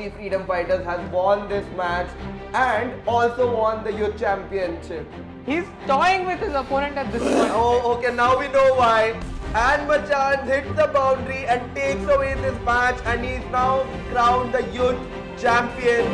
YC Freedom Fighters has won this match and also won the Youth Championship. He's toying with his opponent at this point. Oh, okay, now we know why. And Machan hits the boundary and takes away this match, and he's now crowned the Youth Champion.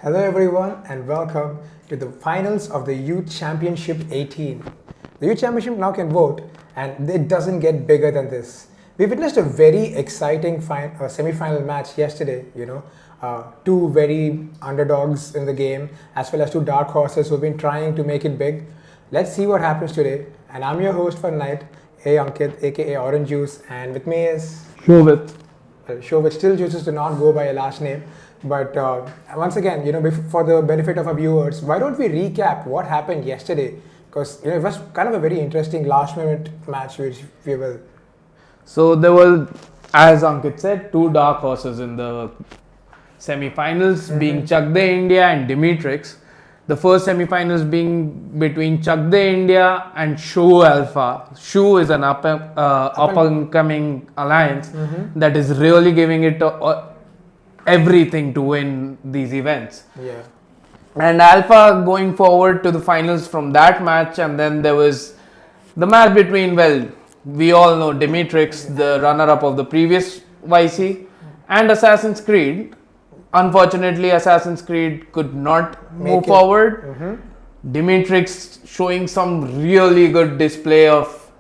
Hello everyone and welcome to the finals of the Youth Championship 18. The Youth Championship now can vote and it doesn't get bigger than this. We witnessed a very exciting semi-final match yesterday, two very underdogs in the game as well as two dark horses who've been trying to make it big. Let's see what happens today, and I'm your host for tonight, Ankit aka Orange Juice, and with me is Shovit. Shovit still chooses to not go by a last name. But once again, for the benefit of our viewers, why don't we recap what happened yesterday? Because it was kind of a very interesting last-minute match, which we will. So there were, as Ankit said, two dark horses in the semi-finals, being Chak De India and Dematrix. The first semi-finals being between Chak De India and Show Alpha. Show is an up-and-coming alliance that is really giving it everything to win these events. Yeah. And Alpha going forward to the finals from that match, and then there was the match between, we all know Dematrix, the runner-up of the previous YC, and Assassin's Creed. Unfortunately, Assassin's Creed could not move forward. Dematrix showing some really good display of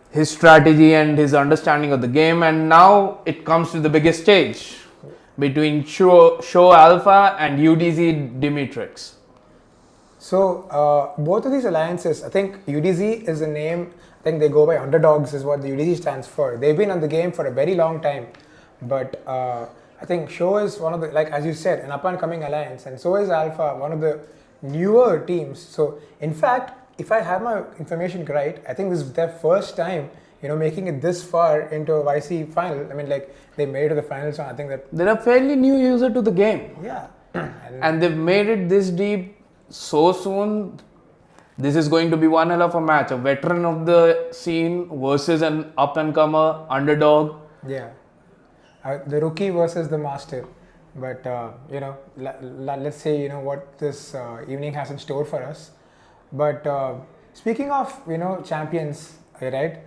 his strategy and his understanding of the game, and now it comes to the biggest stage between Show Alpha and UDZ Dematrix. So both of these alliances, I think UDZ is a name, I think they go by underdogs is what the UDZ stands for. They've been on the game for a very long time, but I think Show is one of the, like as you said, an up and coming alliance, and so is Alpha, one of the newer teams. So in fact, if I have my information right, I think this is their first time making it this far into a YC final. I mean, they made it to the finals, so I think that they're a fairly new user to the game. Yeah. And they've made it this deep so soon. This is going to be one hell of a match. A veteran of the scene versus an up-and-comer underdog. Yeah. The rookie versus the master. But, let's say, what this evening has in store for us. But speaking of, champions, right?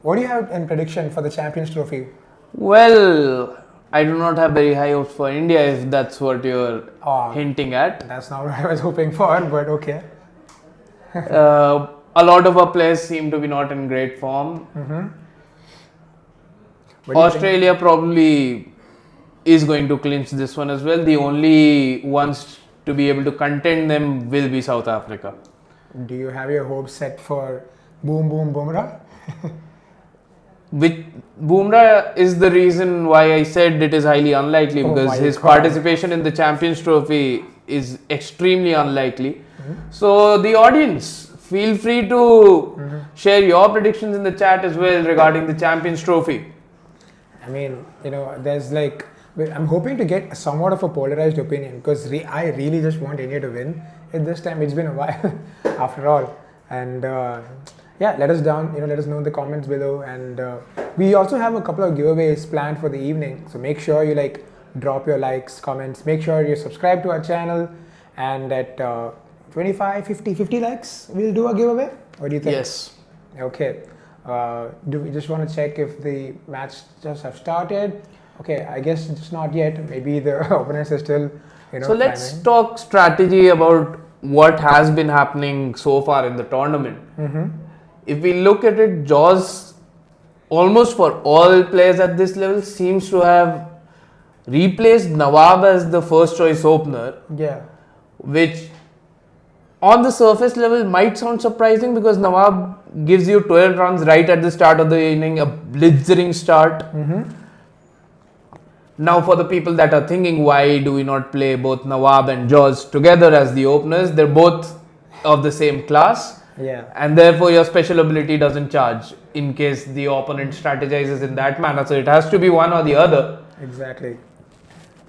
What do you have in prediction for the Champions Trophy? Well, I do not have very high hopes for India, if that's what you're hinting at. That's not what I was hoping for, but okay. A lot of our players seem to be not in great form. Australia probably is going to clinch this one as well. The only ones to be able to contend them will be South Africa. Do you have your hopes set for Boom Boom Bumrah? Bumrah is the reason why I said it is highly unlikely, because his participation in the Champions Trophy is extremely unlikely. So the audience, feel free to share your predictions in the chat as well regarding the Champions Trophy. I mean, there's I'm hoping to get somewhat of a polarized opinion, because I really just want India to win. At this time, it's been a while after all. And let us let us know in the comments below. And we also have a couple of giveaways planned for the evening. So make sure you drop your likes, comments. Make sure you subscribe to our channel. And at 25, 50 likes, we'll do a giveaway. What do you think? Yes. Okay. Do we just want to check if the match just have started? Okay, I guess it's not yet. Maybe the opponents are still, So let's talk strategy about what has been happening so far in the tournament. If we look at it, Jaws, almost for all players at this level, seems to have replaced Nawab as the first choice opener. Yeah. Which on the surface level might sound surprising, because Nawab gives you 12 runs right at the start of the inning, a blistering start. Now, for the people that are thinking, why do we not play both Nawab and Jaws together as the openers? They're both of the same class. Yeah. And therefore, your special ability doesn't charge in case the opponent strategizes in that manner. So, it has to be one or the other. Exactly.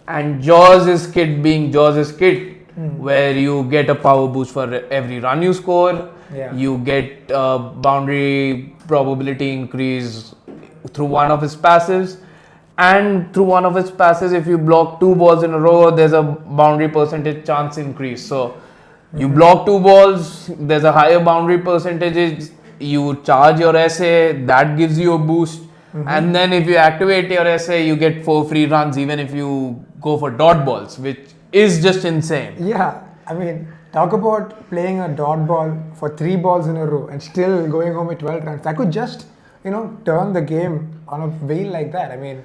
And Jaws is kit being Jaws is kit, where you get a power boost for every run you score. Yeah. You get boundary probability increase through one of his passes. And through one of his passes, if you block 2 balls in a row, there's a boundary percentage chance increase. So, you block 2 balls, there's a higher boundary percentage. You charge your essay, that gives you a boost. And then if you activate your essay, you get 4 free runs, even if you go for dot balls, which is just insane. Yeah, I mean, talk about playing a dot ball for 3 balls in a row and still going home with 12 runs. That could just, turn the game on a wheel like that. I mean,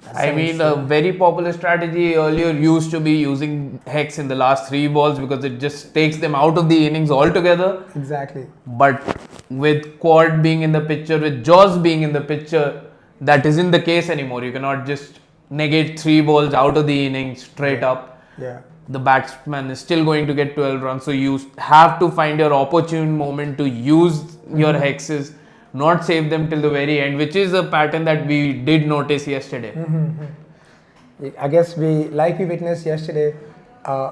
A very popular strategy earlier used to be using Hex in the last 3 balls because it just takes them out of the innings altogether. Exactly. But with Quad being in the picture, with Jaws being in the picture, that isn't the case anymore. You cannot just negate 3 balls out of the inning straight up. Yeah. The batsman is still going to get 12 runs. So you have to find your opportune moment to use your hexes, not save them till the very end, which is a pattern that we did notice yesterday. I guess we witnessed yesterday,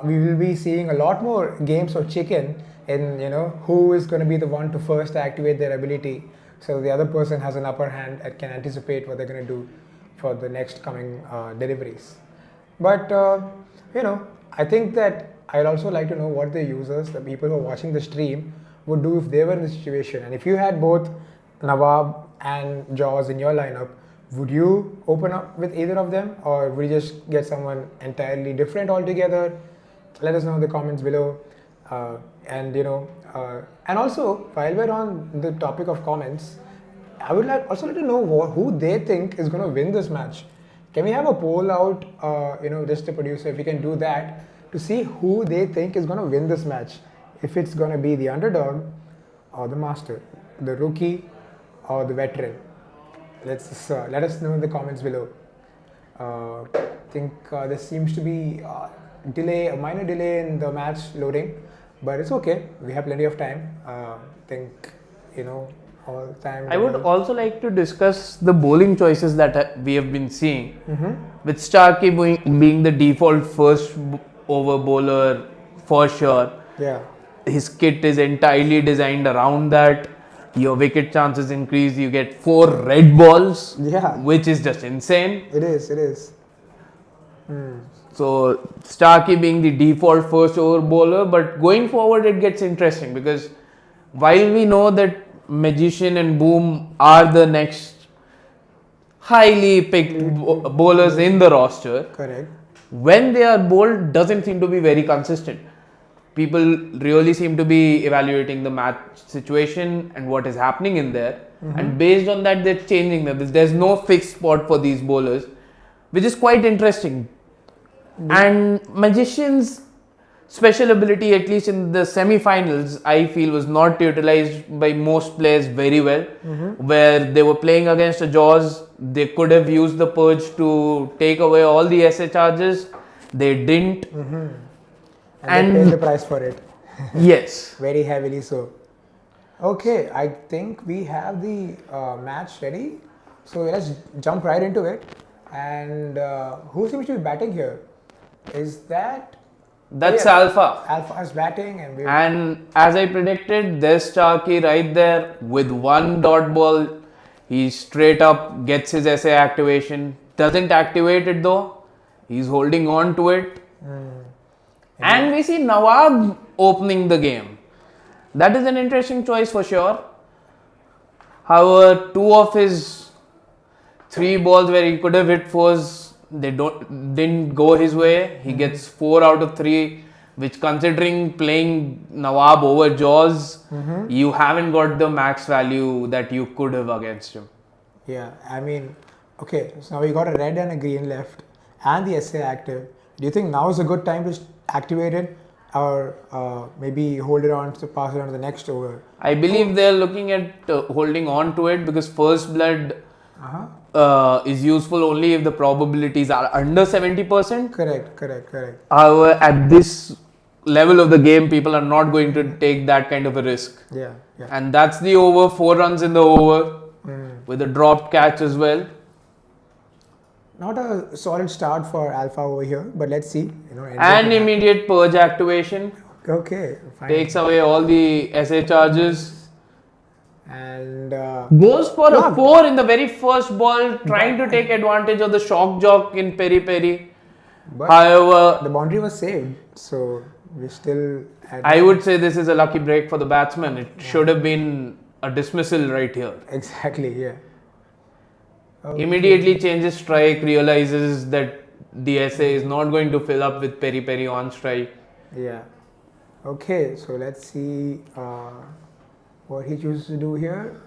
we will be seeing a lot more games of chicken in, who is going to be the one to first activate their ability. So the other person has an upper hand and can anticipate what they're going to do for the next coming deliveries. But, I think that I'd also like to know what the users, the people who are watching the stream, would do if they were in the situation. And if you had both Nawab and Jaws in your lineup, would you open up with either of them, or would you just get someone entirely different altogether? Let us know in the comments below. And also, while we're on the topic of comments, I would also like to know who they think is going to win this match. Can we have a poll out, just the producer, if we can do that, to see who they think is going to win this match? If it's going to be the underdog or the master, the rookie or the veteran. Let us know in the comments below. I think there seems to be a minor delay in the match loading, but it's okay. We have plenty of time. I think, all the time. I would also like to discuss the bowling choices that we have been seeing. With Starkey being the default first over bowler for sure. Yeah. His kit is entirely designed around that. Your wicket chances increase. You get 4 red balls, which is just insane. It is. So Starkey being the default first over bowler, but going forward it gets interesting because while we know that Magician and Boom are the next highly picked bowlers in the roster, correct. When they are bowled doesn't seem to be very consistent. People really seem to be evaluating the match situation and what is happening in there, and based on that they're changing them. There's no fixed spot for these bowlers, which is quite interesting. And Magician's special ability, at least in the semi-finals, I feel was not utilized by most players very well. Where they were playing against a Jaws, they could have used the purge to take away all the SA charges. They didn't. And they paid the price for it. Yes. Very heavily so. Okay, I think we have the match ready. So let's jump right into it. And who seems to be batting here? Is that... That's Alpha. Alpha is batting and as I predicted, there's Starkey right there with 1 dot ball. He straight up gets his SA activation. Doesn't activate it though. He's holding on to it. And we see Nawab opening the game. That is an interesting choice for sure. However, 2 of his 3 balls where he could have hit 4s, they didn't go his way. He gets 4 out of 3, which considering playing Nawab over Jaws, you haven't got the max value that you could have against him. Yeah, I mean, okay, so now we got a red and a green left and the SA active. Do you think now is a good time to activate it, or maybe hold it on to pass it on to the next over? I believe they're looking at holding on to it because First Blood is useful only if the probabilities are under 70%. Correct. However, at this level of the game, people are not going to take that kind of a risk. Yeah. And that's the over, 4 runs in the over with a dropped catch as well. Not a solid start for Alpha over here, but let's see. And immediate purge activation. Okay, fine. Takes away all the SA charges. And Goes for a 4 in the very first ball, trying to take advantage of the shock jock in Peri Peri. but However, the boundary was saved, so we still. I would say this is a lucky break for the batsman. It should have been a dismissal right here. Exactly, yeah. Okay. Immediately changes strike, realizes that the SA is not going to fill up with Peri Peri on strike. Yeah. Okay, so let's see what he chooses to do here.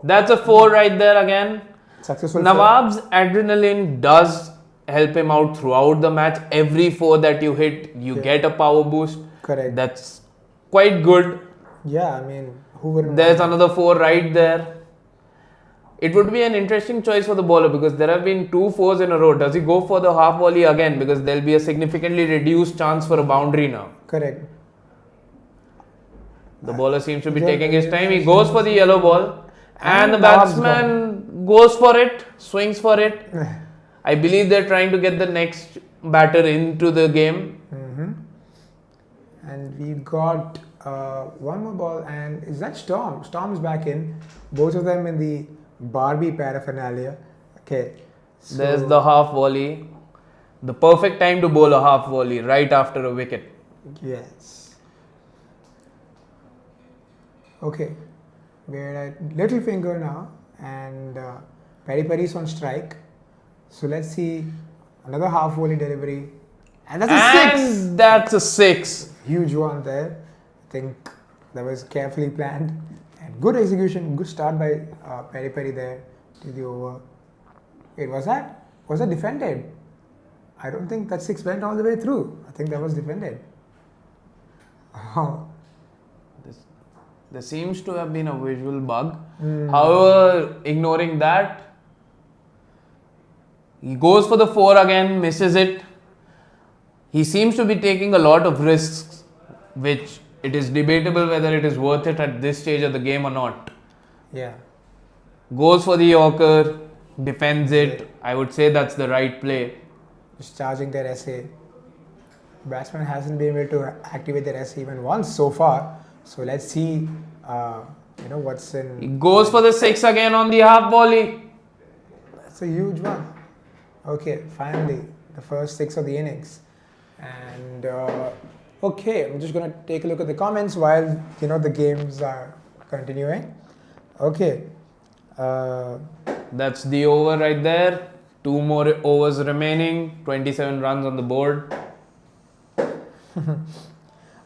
That's a 4 right there again. Successful. Nawab's adrenaline does help him out throughout the match. Every 4 that you hit, you get a power boost. Correct. That's quite good. Yeah, I mean, who wouldn't? There's another 4 right there. It would be an interesting choice for the bowler because there have been 2 4s in a row. Does he go for the half volley again? Because there'll be a significantly reduced chance for a boundary now. Correct. The bowler seems to be taking his time. He goes for the yellow ball. And the batsman goes for it, swings for it. I believe they're trying to get the next batter into the game. And we got one more ball, and is that Storm? Storm is back in. Both of them in the Barbie paraphernalia. Okay. So There's the half volley. The perfect time to bowl a half volley right after a wicket. Yes. Okay. We're at little finger now, and Peri Peri's on strike. So let's see another half volley delivery, and that's a 6. And that's a 6. Huge one there. I think that was carefully planned and good execution. Good start by Peri Peri there to the over. Wait, was that defended? I don't think that 6 went all the way through. I think that was defended. Oh. There seems to have been a visual bug. However, ignoring that, he goes for the 4 again, misses it. He seems to be taking a lot of risks, which it is debatable whether it is worth it at this stage of the game or not. Yeah. Goes for the Yorker, defends it. I would say that's the right play. Just charging their SA. Batsman hasn't been able to activate their SA even once so far. So let's see, what's in. He goes for the 6 again on the half volley. That's a huge one. Okay, finally, the first 6 of the innings. And okay, I'm just going to take a look at the comments while the games are continuing. Okay. That's the over right there. 2 more overs remaining. 27 runs on the board.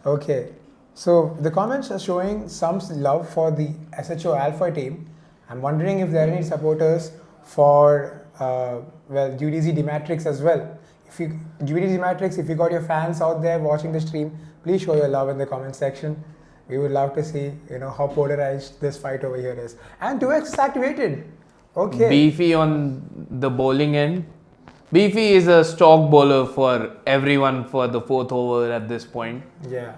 Okay. So the comments are showing some love for the SHO Alpha team. I'm wondering if there are any supporters for UDZ Dematrix as well. UDZ Dematrix, if you got your fans out there watching the stream, please show your love in the comment section. We would love to see how polarized this fight over here is. And 2x is activated. Okay. Beefy on the bowling end. Beefy is a stock bowler for everyone for the 4th over at this point. Yeah.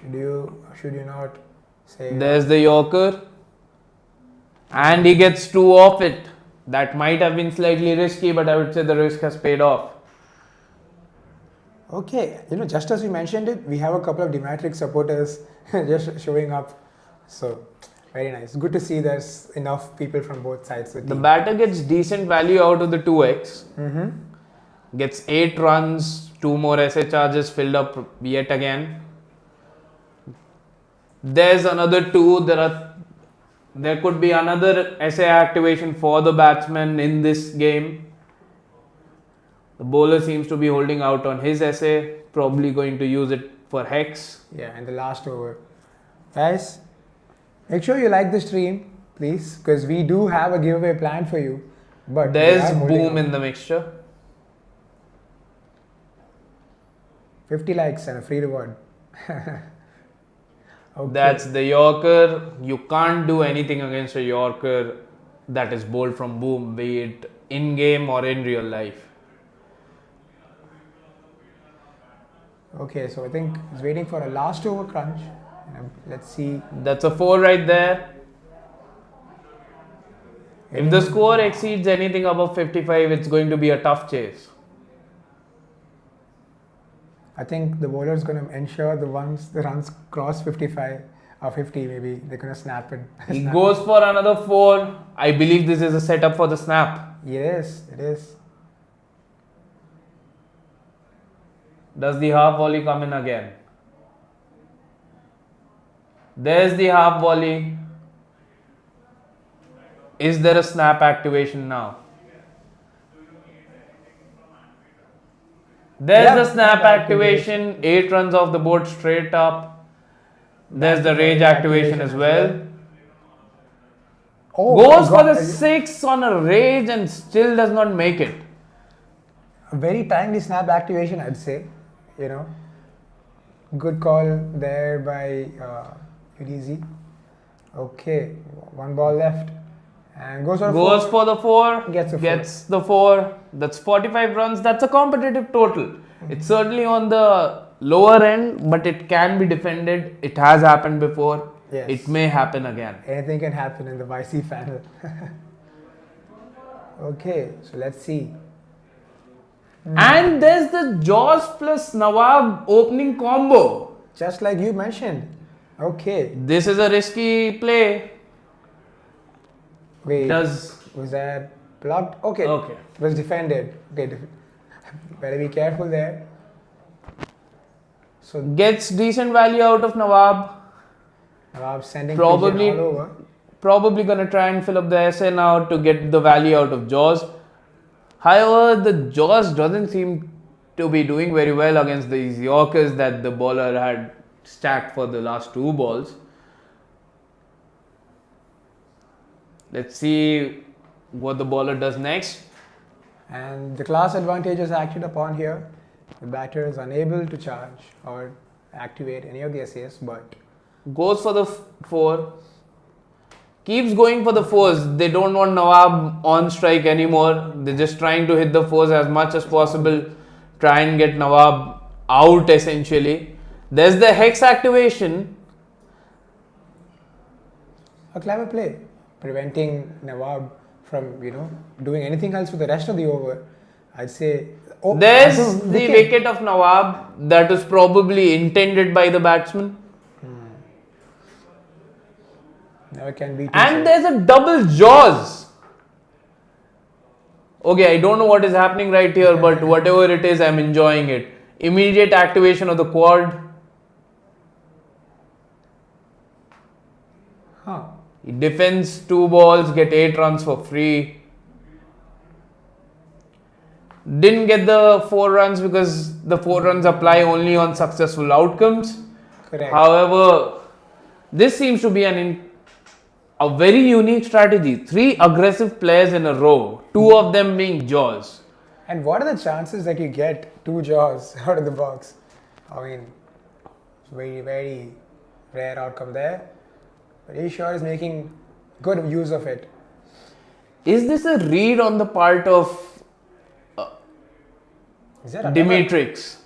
Should you not say? There's the Yorker. And he gets 2 off it. That might have been slightly risky, but I would say the risk has paid off. Okay, just as we mentioned it, we have a couple of Dematrix supporters just showing up. So, very nice. Good to see there's enough people from both sides. The batter gets decent value out of the 2x. Gets 8 runs, 2 more SA charges filled up yet again. There's another 2. There could be another SA activation for the batsman in this game. The bowler seems to be holding out on his SA, probably going to use it for hex. Yeah, and the last over. Guys, make sure you like the stream, please, because we do have a giveaway planned for you. But there's boom in the mixture. 50 likes and a free reward. Okay. That's the Yorker. You can't do anything against a Yorker that is bowled from boom, be it in game or in real life. Okay, so I think he's waiting for a last over crunch. Let's see. That's a 4 right there. If the score exceeds anything above 55, it's going to be a tough chase. I think the bowler is going to ensure the runs cross 55 or 50 maybe, they're going to snap it. He goes for another 4. I believe this is a setup for the snap. Yes, it is. Does the half volley come in again? There's the half volley. Is there a snap activation now? There's the snap activation. 8 runs off the board straight up. There's the rage activation as well. Oh, Goes for the 6 on a rage and still does not make it. A very timely snap activation, I'd say. You know, good call there by UDZ. Okay, 1 ball left. And goes for the 4. Gets the 4. That's 45 runs. That's a competitive total. It's certainly on the lower end, but it can be defended. It has happened before. Yes. It may happen again. Anything can happen in the YC final. Okay, so let's see. And there's the Jaws plus Nawab opening combo. Just like you mentioned. Okay. This is a risky play. Wait, was that blocked? Okay. Okay. It was defended. Okay, better be careful there. So Gets decent value out of Nawab. Nawab sending Probably- pigeon all over. Probably gonna try and fill up the essay now to get the value out of Jaws. However, the Jaws doesn't seem to be doing very well against these Yorkers that the bowler had stacked for the last 2 balls. Let's see what the bowler does next. And the class advantage is acted upon here. The batter is unable to charge or activate any of the essays, but Goes for the 4. Keeps going for the 4s. They don't want Nawab on strike anymore. They're just trying to hit the 4s as much as possible. Try and get Nawab out essentially. There's the hex activation. a clever play, preventing Nawab from, doing anything else for the rest of the over. I'd say. Oh, There's the wicket of Nawab that was probably intended by the batsman. Never can beat. And there's a double Jaws. Okay, I don't know what is happening right here, but whatever it is, I'm enjoying it. Immediate activation of the quad. He defends 2 balls, get 8 runs for free. Didn't get the 4 runs because the 4 runs apply only on successful outcomes. Correct. However, this seems to be a very unique strategy. 3 aggressive players in a row, 2 of them being Jaws. And what are the chances that you get 2 Jaws out of the box? I mean, very, very rare outcome there. But he sure is making good use of it. Is this a read on the part of Is that Dematrix?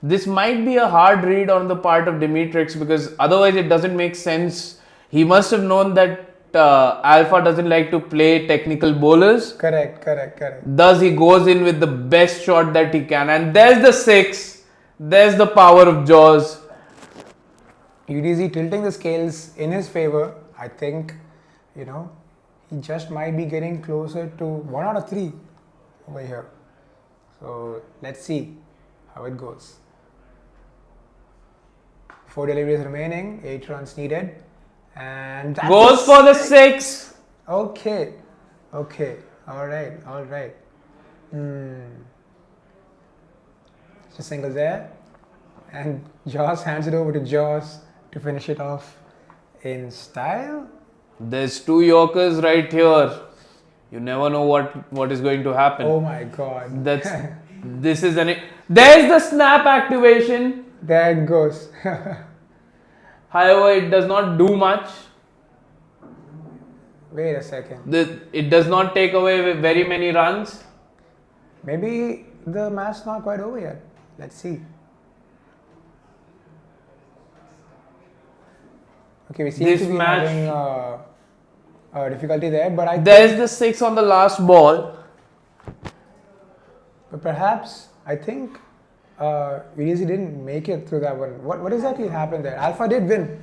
This might be a hard read on the part of Dematrix because otherwise it doesn't make sense. He must have known that Alpha doesn't like to play technical bowlers. Correct. Thus he goes in with the best shot that he can. And there's the 6. There's the power of Jaws. UDZ tilting the scales in his favor. I think, he just might be getting closer to 1 out of 3 over here. So let's see how it goes. 4 deliveries remaining, 8 runs needed. And that's Goes for the 6. Okay. All right. Just a single there. And Jaws hands it over to Jaws to finish it off in style. There's 2 Yorkers right here. You never know what is going to happen. Oh my god. There's the snap activation. There it goes. However, it does not do much. Wait a second. It does not take away very many runs. Maybe the match's not quite over yet. Let's see. Okay, we seem This to be match- having difficulty there, but There is the 6 on the last ball. but perhaps I think VDC didn't make it through that one. What exactly happened there? Alpha did win.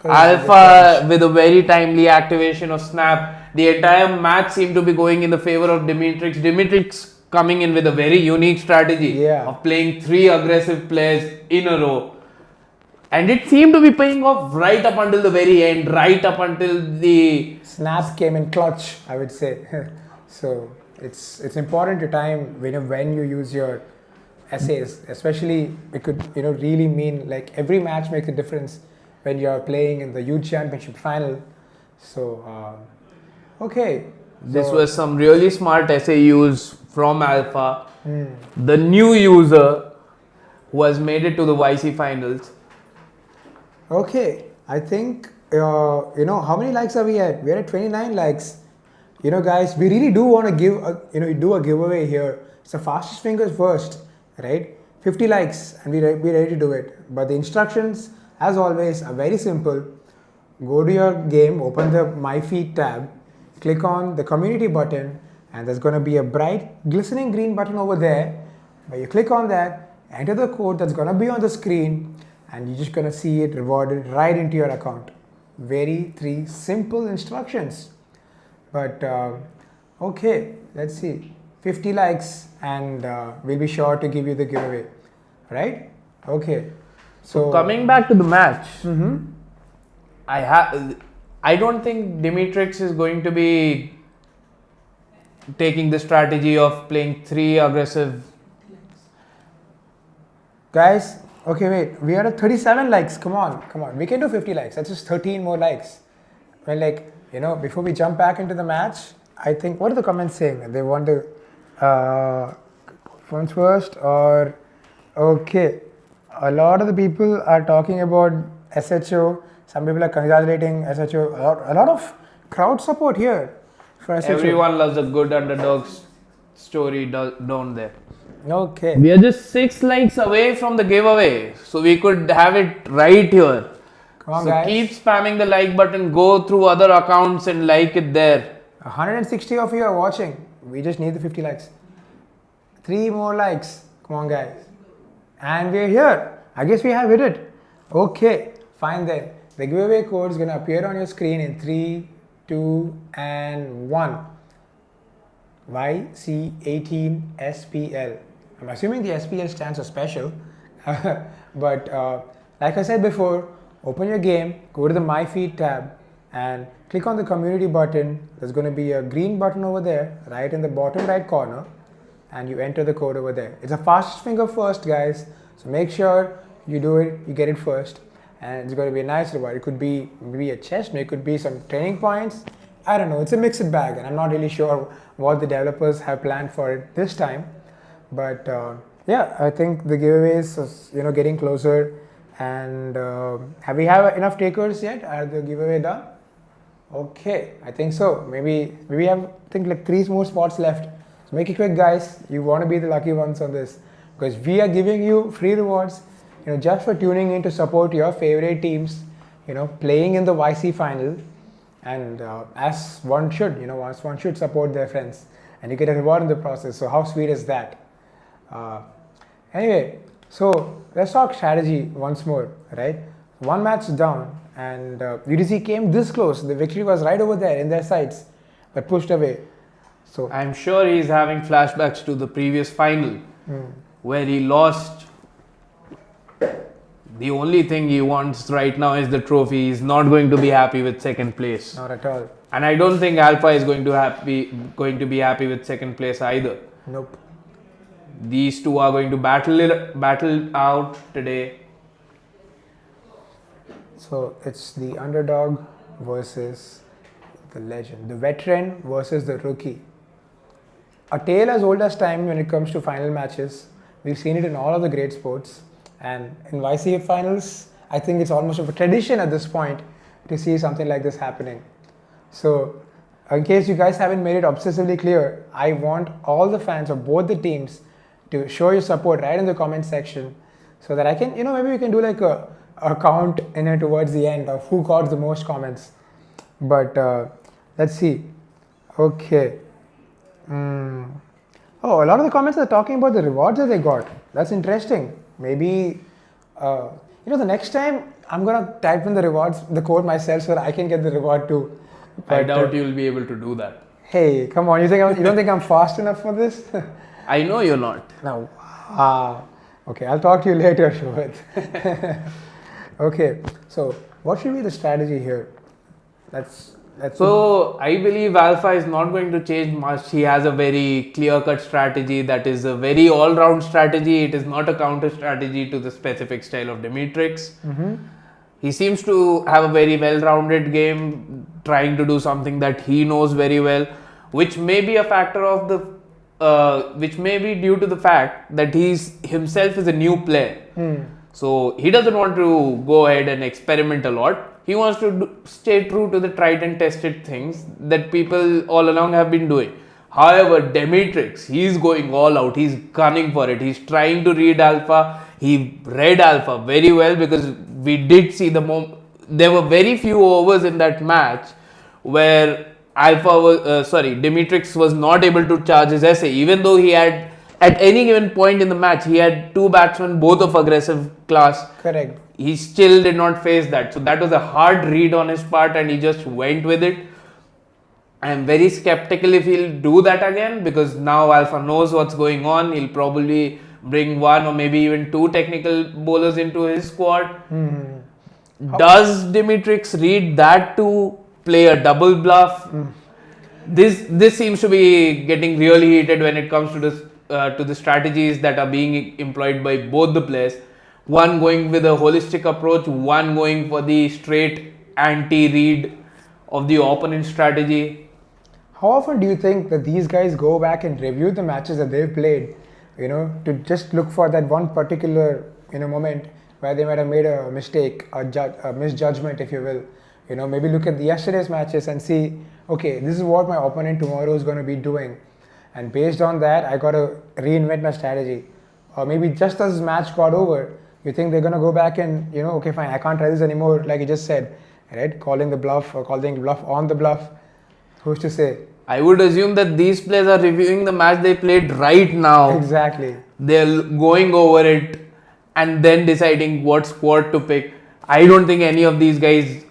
Alpha with a very timely activation of snap. The entire match seemed to be going in the favor of Dematrix. Dematrix coming in with a very unique strategy Yeah. of playing 3 aggressive players in a row. And it seemed to be paying off right up until the very end, right up until the Snap came in clutch, I would say. So it's important to time when you use your essays, especially it could really mean like every match makes a difference when you're playing in the Youth Championship final. So okay, This So- was some really smart SAUs from Alpha. The new user who has made it to the YC finals. Okay, I think how many likes are we at? We're at 29 likes. Guys, we really do want to do a giveaway here. It's the fastest fingers first, right? 50 likes, and we're ready to do it. But the instructions, as always, are very simple. Go to your game, open the My Feed tab, click on the community button, and there's going to be a bright, glistening green button over there. But you click on that, enter the code that's going to be on the screen, and you're just going to see it rewarded right into your account. Very 3 simple instructions. But okay, let's see. 50 likes, and we'll be sure to give you the giveaway. Right? Okay. So Coming back to the match, I don't think Dematrix is going to be taking the strategy of playing 3 aggressive. guys, okay, wait. We are at 37 likes. Come on. We can do 50 likes. That's just 13 more likes. Well, before we jump back into the match, I think, what are the comments saying? They want the phones first, or okay. A lot of the people are talking about SHO. Some people are congratulating SHO. A lot of crowd support here for SHO. Everyone loves a good underdog story, don't they? Okay. We are just 6 likes away from the giveaway, so we could have it right here. Come on, So guys. keep spamming the like button, go through other accounts and like it there. 160 of you are watching. We just need the 50 likes. 3 more likes. Come on, guys. And we're here. I guess we have hit it. Okay, fine then. The giveaway code is going to appear on your screen in 3, 2, and 1. YC18SPL. I'm assuming the SPL stands for special. But like I said before, open your game, go to the My Feed tab, and click on the community button. There's going to be a green button over there, right in the bottom right corner, and you enter the code over there. It's a fastest finger first, guys. So make sure you do it, you get it first, and it's going to be a nice reward. It could be maybe a chest, maybe it could be some training points. I don't know. It's a mixed bag, and I'm not really sure what the developers have planned for it this time. But yeah, I think the giveaway is getting closer. And have we have enough takers yet? Are the giveaway done? Okay, I think so. Maybe we have like 3 more spots left. So make it quick, guys. You want to be the lucky ones on this, because we are giving you free rewards, just for tuning in to support your favorite teams, playing in the YC final, and as one should, as one should support their friends, and you get a reward in the process. So how sweet is that? Anyway, so let's talk strategy once more, right? One match down, and UDC came this close. The victory was right over there in their sights, but pushed away. So I'm sure he's having flashbacks to the previous final where he lost. The only thing he wants right now is the trophy. He's not going to be happy with second place. not at all. And I don't think Alpha is going to be happy with second place either. Nope. These two are going to battle out today. So it's the underdog versus the legend, the veteran versus the rookie. A tale as old as time when it comes to final matches. We've seen it in all of the great sports, and in YCF finals, I think it's almost of a tradition at this point to see something like this happening. So, in case you guys haven't made it obsessively clear, I want all the fans of both the teams to show your support right in the comment section so that I can, maybe we can do like a count towards the end of who got the most comments. But let's see. Okay. Oh, a lot of the comments are talking about the rewards that they got. That's interesting. Maybe, the next time I'm going to type in the code myself so that I can get the reward too. But, I doubt you'll be able to do that. Hey, come on. You don't think I'm fast enough for this? I know you're not. No. Okay, I'll talk to you later, Shobhit. Okay, so what should be the strategy here? So I believe Alpha is not going to change much. He has a very clear-cut strategy that is a very all-round strategy. It is not a counter strategy to the specific style of Dematrix. He seems to have a very well-rounded game, trying to do something that he knows very well, which may be a factor of which may be due to the fact that himself is a new player. So he doesn't want to go ahead and experiment a lot. He wants to stay true to the tried and tested things that people all along have been doing. However, Dematrix, he's going all out. He's gunning for it. He's trying to read Alpha. He read Alpha very well because we did see there were very few overs in that match where Dematrix was not able to charge his essay, even though he had, at any given point in the match, he had two batsmen, both of aggressive class. Correct. He still did not face that. So that was a hard read on his part and he just went with it. I am very skeptical if he'll do that again because now Alpha knows what's going on. He'll probably bring one or maybe even two technical bowlers into his squad. Does Dematrix read that to play a double bluff? This seems to be getting really heated when it comes to the strategies that are being employed by both the players. One going with a holistic approach, one going for the straight anti-read of the opponent strategy. How often do you think that these guys go back and review the matches that they've played, to just look for that one particular, moment where they might have made a mistake, a misjudgment, if you will. Maybe look at yesterday's matches and see, okay, this is what my opponent tomorrow is going to be doing. And based on that, I got to reinvent my strategy. Or maybe just as this match got over, you think they're going to go back and, okay, fine, I can't try this anymore, like you just said, right? Calling the bluff or calling the bluff on the bluff. Who's to say? I would assume that these players are reviewing the match they played right now. Exactly. They're going over it and then deciding what squad to pick. I don't think any of these guys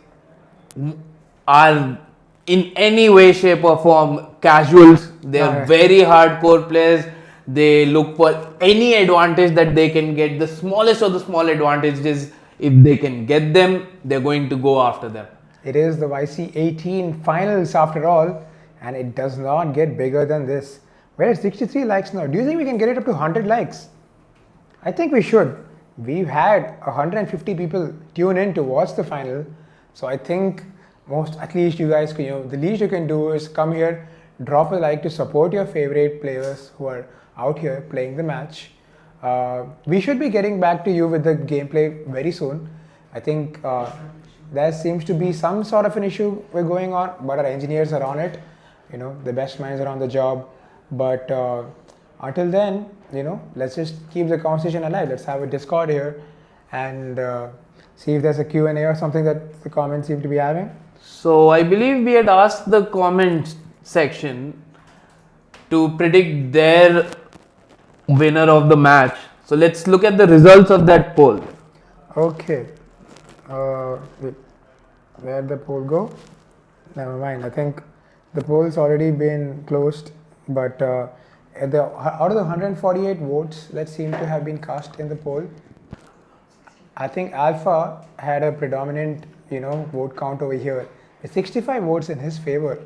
are in any way, shape or form casuals. They're very hardcore players. They look for any advantage that they can get. The smallest of the small advantages, if they can get them, they're going to go after them. It is the YC18 finals after all, and it does not get bigger than this. We're at 63 likes now. Do you think we can get it up to 100 likes? I think we should. We've had 150 people tune in to watch the final. So I think at least you guys can, the least you can do is come here, drop a like to support your favorite players who are out here playing the match. We should be getting back to you with the gameplay very soon. I think there seems to be some sort of an issue going on, but our engineers are on it. The best minds are on the job. But until then, let's just keep the conversation alive. Let's have a Discord here and see if there's a Q&A or something that the comments seem to be having. So I believe we had asked the comment section to predict their winner of the match. So let's look at the results of that poll. Okay. Wait. Where'd the poll go? Never mind. I think the poll's already been closed. But out of the 148 votes that seem to have been cast in the poll, I think Alpha had a predominant, vote count over here. It's 65 votes in his favor.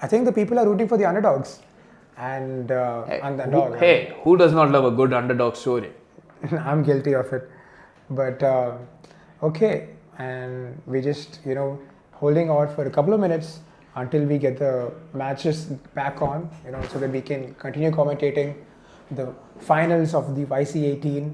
I think the people are rooting for the underdogs. And underdog. Who does not love a good underdog story? I'm guilty of it. But okay, and we just holding out for a couple of minutes until we get the matches back on, so that we can continue commentating the finals of the YC18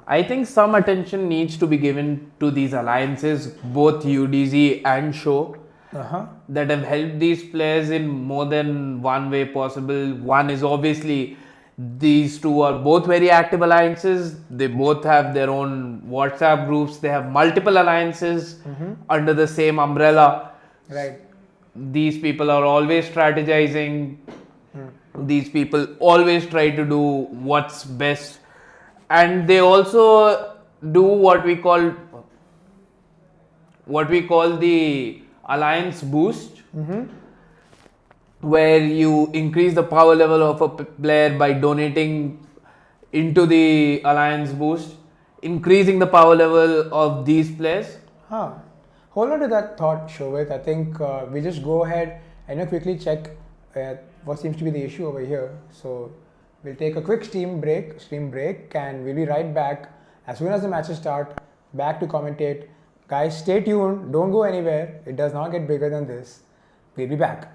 I think some attention needs to be given to these alliances, both UDZ and Show, that have helped these players in more than one way possible. One is obviously these two are both very active alliances. They both have their own WhatsApp groups. They have multiple alliances under the same umbrella. Right. These people are always strategizing. These people always try to do what's best, and they also do what we call the alliance boost, where you increase the power level of a player by donating into the alliance boost, increasing the power level of these players. Hold on to that thought, Shovit. I think we just go ahead and quickly check what seems to be the issue over here. So we'll take a quick stream break, and we'll be right back as soon as the matches start. Back to commentate. Guys, stay tuned. Don't go anywhere. It does not get bigger than this. We'll be back.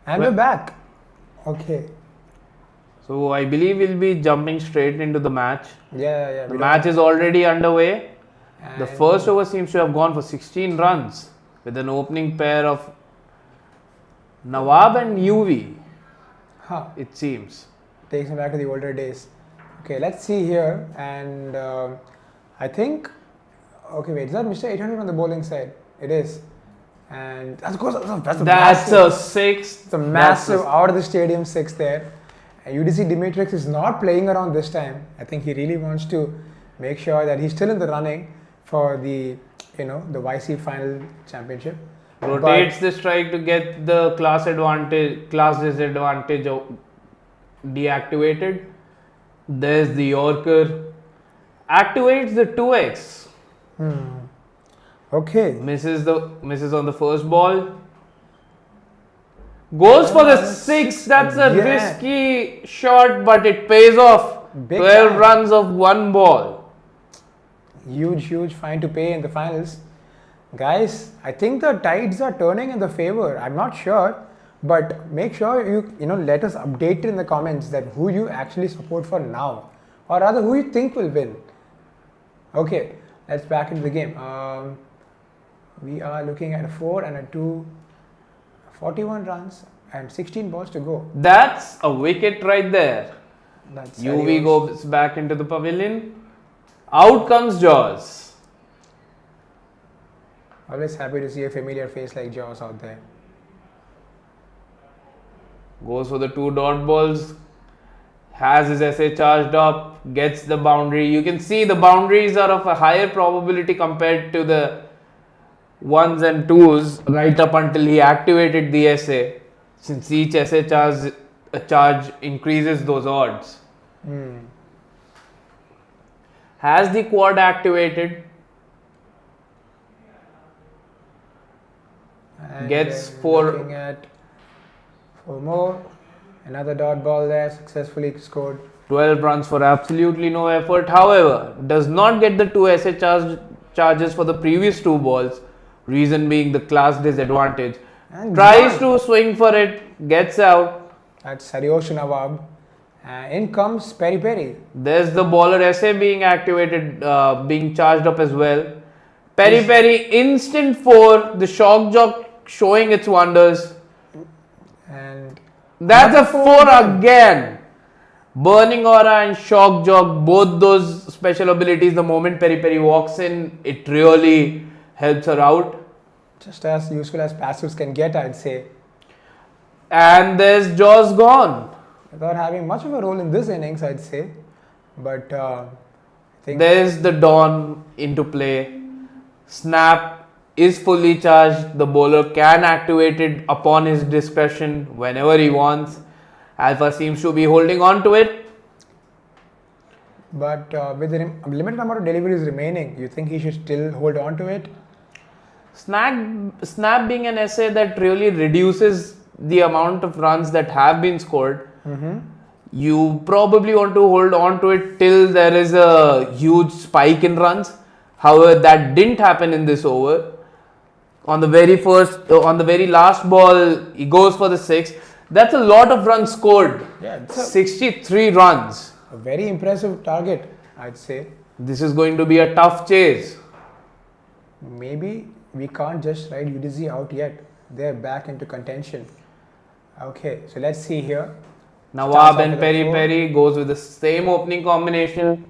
And we're back. Okay. So I believe we'll be jumping straight into the match. Yeah. The match is already underway. The first over seems to have gone for 16 runs with an opening pair of Nawab and UV. It seems. Takes me back to the older days. Okay, let's see here. And I think, okay, wait, is that Mr. 800 on the bowling side? It is. And that's a six. It's a massive out of the stadium six there. And UDC Dematrix is not playing around this time. I think he really wants to make sure that he's still in the running for the, the YC final championship. Rotates the strike to get the class disadvantage deactivated. There's the Yorker. Activates the 2x. Okay. Misses on the first ball. Goes for the 6. That's a Yeah. risky shot, but it pays off. Big 12 time. runs of 1 ball. Huge fine to pay in the finals. Guys, I think the tides are turning in the favor. I'm not sure, but make sure you let us update in the comments that who you actually support for now, or rather who you think will win. Okay, let's back into the game. We are looking at a 4 and a 2, 41 runs and 16 balls to go. That's a wicket right there. That's UV goes back into the pavilion. Out comes Jaws. Always happy to see a familiar face like Jaws out there. Goes for the 2 dot balls. Has his essay charged up. Gets the boundary. You can see the boundaries are of a higher probability compared to the 1s and 2s right up until he activated the essay. Since each essay charge increases those odds. Has the quad activated. And Gets then 4. Looking at 4 more. Another dot ball there, successfully scored. 12 runs for absolutely no effort. However, does not get the 2 essay charges for the previous 2 balls. Reason being the class disadvantage. And Tries gone. to swing for it. Gets out. That's Saryosh Nawab. In comes Peri Peri. There's the bowler essay being activated, being charged up as well. Peri Peri instant 4. The shock jock showing its wonders. And That's a another 4 again. Burning Aura and Shock Jock, both those special abilities, the moment Peri Peri walks in, it really helps her out. just as useful as passives can get, I'd say. And there's Jaws gone. Without having much of a role in this innings, I'd say. But I think There's the Dawn into play. Snap is fully charged. The bowler can activate it upon his discretion whenever he wants. Alpha seems to be holding on to it. But with the limited number of deliveries remaining, you think he should still hold on to it? Snap being an essay that really reduces the amount of runs that have been scored. You probably want to hold on to it till there is a huge spike in runs. However, that didn't happen in this over. On the very last ball, he goes for the 6. That's a lot of runs scored. Yeah, it's 63 runs. a very impressive target, I'd say. This is going to be a tough chase. Maybe we can't just ride UDZ out yet. They're back into contention. Okay, so let's see here. Nawab Starts off and with a Peri 4. Peri goes with the same opening combination.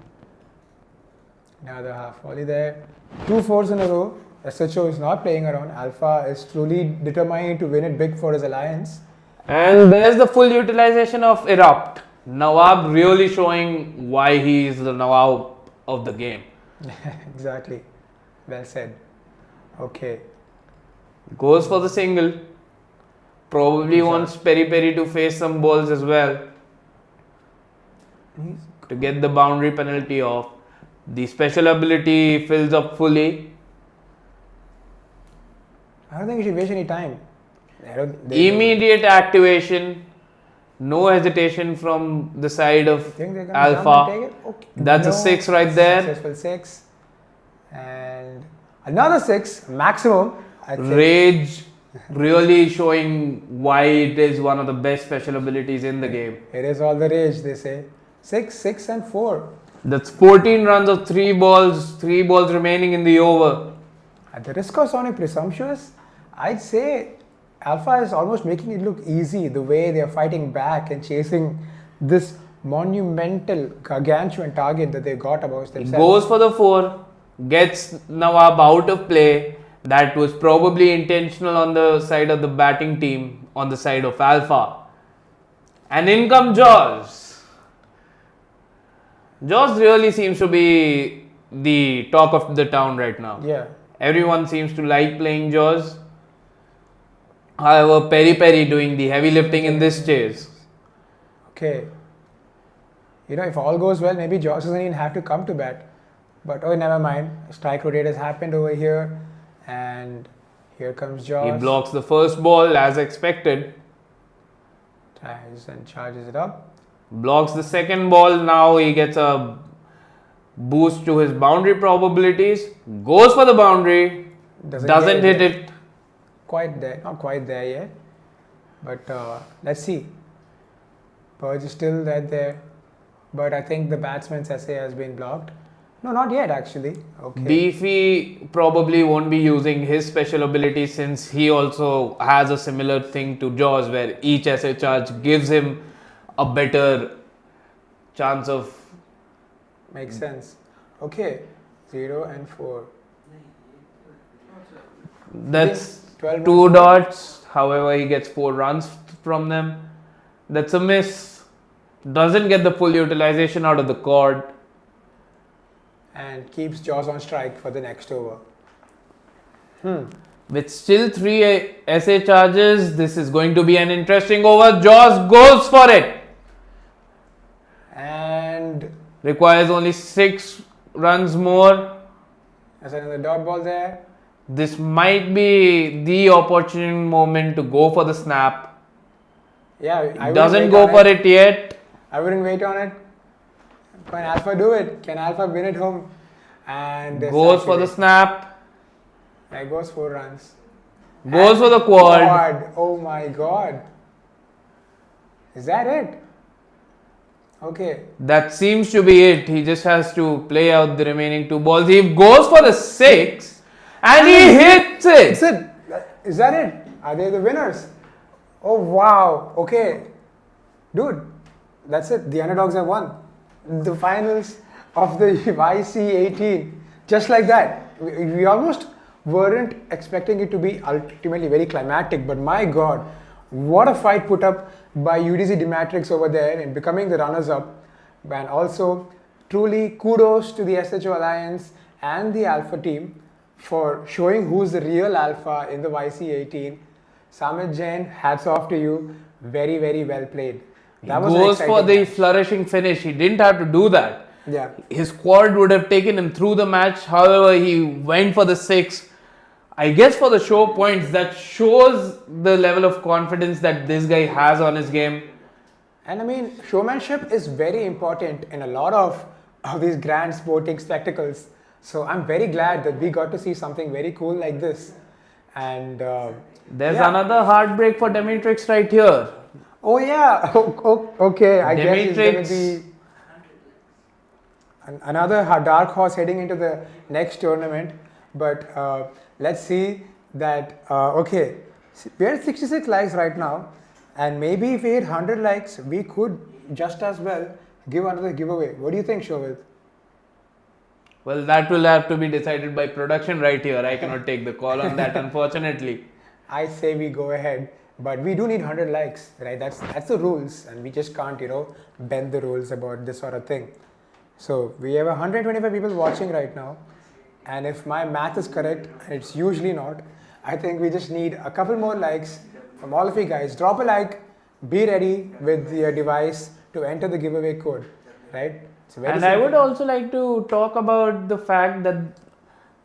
Another half volley there. 2 fours in a row. SHO is not playing around. Alpha is truly determined to win it big for his alliance. And there's the full utilization of Erupt. Nawab really showing why he is the Nawab of the game. Exactly. Well said. Okay. Goes for the single. Probably wants Peri Peri to face some balls as well to get the boundary penalty off. The special ability fills up fully. I don't think you should waste any time. Immediate activation. No hesitation from the side of Think they're gonna jump and Alpha. take it? Okay. That's a 6 right there. Successful 6. And another 6 maximum. I think. Rage really showing why it is one of the best special abilities in the game. It is all the rage, they say. 6, 6 and 4. That's 14 runs of 3 balls, 3 balls remaining in the over. At the risk of sounding presumptuous, I'd say Alpha is almost making it look easy the way they are fighting back and chasing this monumental, gargantuan target that they got about themselves. Goes for the 4, gets Nawab out of play. That was probably intentional on the side of the batting team, on the side of Alpha. And in come Jaws. Jaws really seems to be the talk of the town right now. Yeah. Everyone seems to like playing Jaws. However, Peri Peri doing the heavy lifting in this chase. Okay. If all goes well, maybe Josh doesn't even have to come to bat. But oh, never mind. Strike rotate has happened over here. And here comes Jaws. He blocks the first ball as expected. Tries and charges it up. Blocks the second ball. Now he gets a boost to his boundary probabilities. Goes for the boundary. Doesn't hit it. Quite there. Not quite there yet. But let's see. Purge is still there. But I think the batsman's essay has been blocked. No, not yet actually. Okay. Beefy probably won't be using his special ability since he also has a similar thing to Jaws where each essay charge gives him a better chance of... Makes sense. Okay. 0 and 4. That's 12 2 dots. However, he gets 4 runs from them. That's a miss. Doesn't get the full utilization out of the cord. And keeps Jaws on strike for the next over. With still 3 essay charges, this is going to be an interesting over. Jaws goes for it. And Requires only 6 runs more. there's another dot ball there. This might be the opportune moment to go for the snap. Yeah, I Doesn't wouldn't go wait for on it yet. I wouldn't wait on it. Can Alpha do it? Can Alpha win it home? And Goes for the snap. There goes 4 runs. Goes for the quad. Oh my god. Is that it? Okay. That seems to be it. He just has to play out the remaining 2 balls. He goes for the 6 and he hits it. Is it? Is that it? Are they the winners? Oh wow. Okay. Dude, that's it. The underdogs have won. The finals of the YC18. Just like that. We almost weren't expecting it to be ultimately very climactic, but my god, what a fight put up by UDC Dematrix over there in becoming the runners-up. And also, truly kudos to the SHO Alliance and the Alpha team for showing who's the real Alpha in the YC18. Samit Jain, hats off to you. Very, very well played. That was an Goes for exciting the match. flourishing finish. He didn't have to do that. Yeah. His quad would have taken him through the match. However, he went for the 6. I guess for the show points, that shows the level of confidence that this guy has on his game. And I mean, showmanship is very important in a lot of these grand sporting spectacles. So I'm very glad that we got to see something very cool like this. And There's yeah. another heartbreak for Dematrix right here. Oh yeah, okay. I guess it's going Dematrix. to be another dark horse heading into the next tournament. But let's see that. Okay, we're at 66 likes right now, and maybe if we hit 100 likes, we could just as well give another giveaway. What do you think, Shovit? Well, that will have to be decided by production right here. I cannot take the call on that, unfortunately. I say we go ahead, but we do need 100 likes, right? That's the rules, and we just can't, bend the rules about this sort of thing. So we have 125 people watching right now, and if my math is correct, and it's usually not, I think we just need a couple more likes from all of you guys. Drop a like, be ready with your device to enter the giveaway code, right? It's very And I simple. would also like to talk about the fact that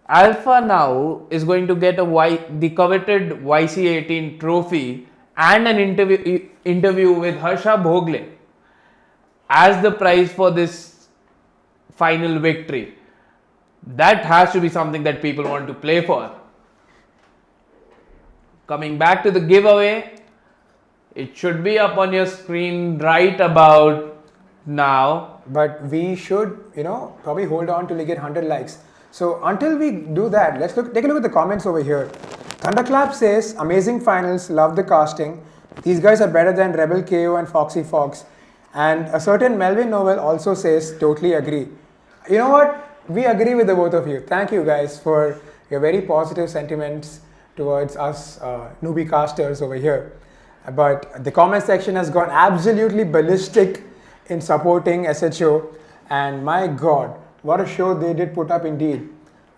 Alpha now is going to get the coveted YC18 trophy and an interview with Harsha Bhogle as the prize for this final victory. That has to be something that people want to play for. Coming back to the giveaway, it should be up on your screen right about now. But we should, probably hold on till we get 100 likes. So until we do that, let's take a look at the comments over here. Thunderclap says, amazing finals, love the casting. These guys are better than Rebel KO and Foxy Fox. And a certain Melvin Novel also says, totally agree. You know what? We agree with the both of you. Thank you guys for your very positive sentiments towards us newbie casters over here. But the comment section has gone absolutely ballistic in supporting SHO. And my God, what a show they did put up indeed.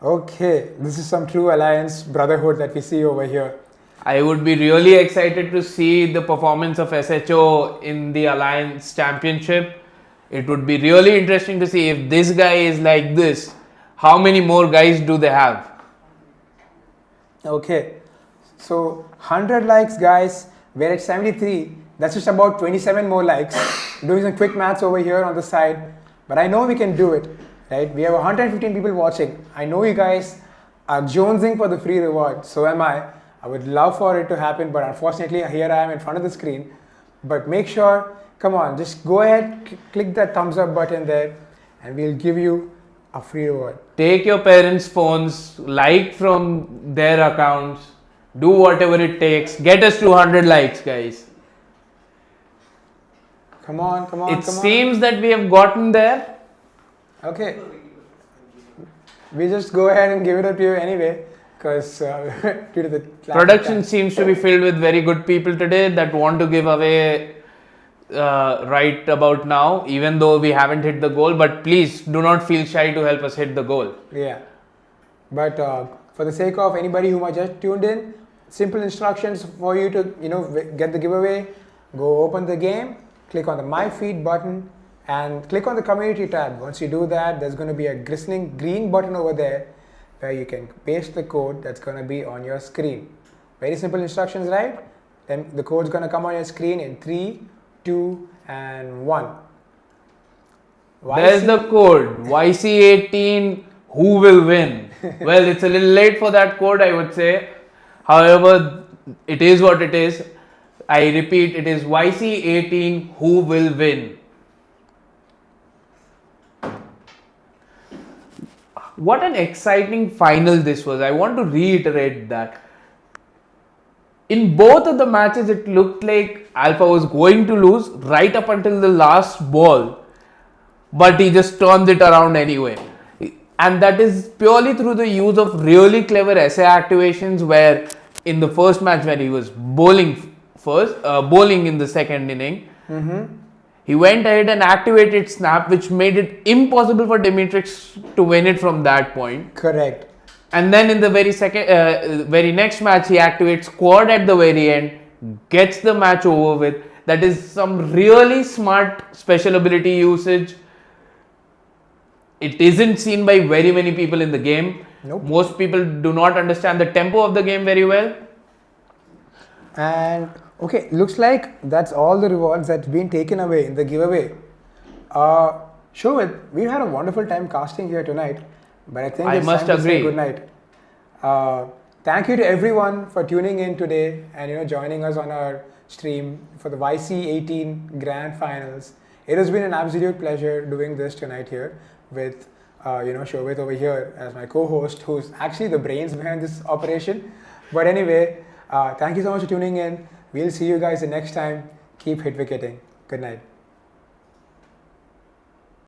Okay, this is some true alliance brotherhood that we see over here. I would be really excited to see the performance of SHO in the Alliance Championship. It would be really interesting to see if this guy is like this. How many more guys do they have? Okay, so 100 likes, guys. We're at 73. That's just about 27 more likes. Doing some quick maths over here on the side, but I know we can do it, right? We have 115 people watching. I know you guys are jonesing for the free reward. So am I. I would love for it to happen, but unfortunately, here I am in front of the screen. But make sure, come on, just go ahead, click that thumbs up button there, and we'll give you a free reward. Take your parents' phones, like from their accounts, do whatever it takes. Get us 200 likes, guys. Come on, come on, It come on. seems that we have gotten there. Okay. We just go ahead and give it up to you anyway, because due to the Production seems to be filled with very good people today that want to give away right about now, even though we haven't hit the goal. But please do not feel shy to help us hit the goal. Yeah. But for the sake of anybody who might just tuned in, simple instructions for you to get the giveaway. Go open the game, click on the My Feed button, and click on the Community tab. Once you do that, there's going to be a glistening green button over there where you can paste the code that's going to be on your screen. Very simple instructions, right? Then the code's going to come on your screen in 3, 2, and 1. There's the code YC18. Who will win? Well, it's a little late for that code, I would say. However, it is what it is. I repeat, it is YC18. Who will win? What an exciting final this was. I want to reiterate that. In both of the matches, it looked like Alpha was going to lose right up until the last ball, but he just turned it around anyway. And that is purely through the use of really clever SA activations, where in the first match where he was bowling in the second inning, he went ahead and activated snap, which made it impossible for Dematrix to win it from that point. Correct. And then in the very next match, he activates quad at the very end, gets the match over with. That is some really smart special ability usage. It isn't seen by very many people in the game. Nope. Most people do not understand the tempo of the game very well. And okay, looks like that's all the rewards that's been taken away in the giveaway. Shobit, we had a wonderful time casting here tonight, but I think I it's must time to say agree. good night. Thank you to everyone for tuning in today and joining us on our stream for the YC18 Grand Finals. It has been an absolute pleasure doing this tonight here with Shobit over here as my co-host, who's actually the brains behind this operation. But anyway, thank you so much for tuning in. We'll see you guys the next time. Keep hit wicketing. Good night.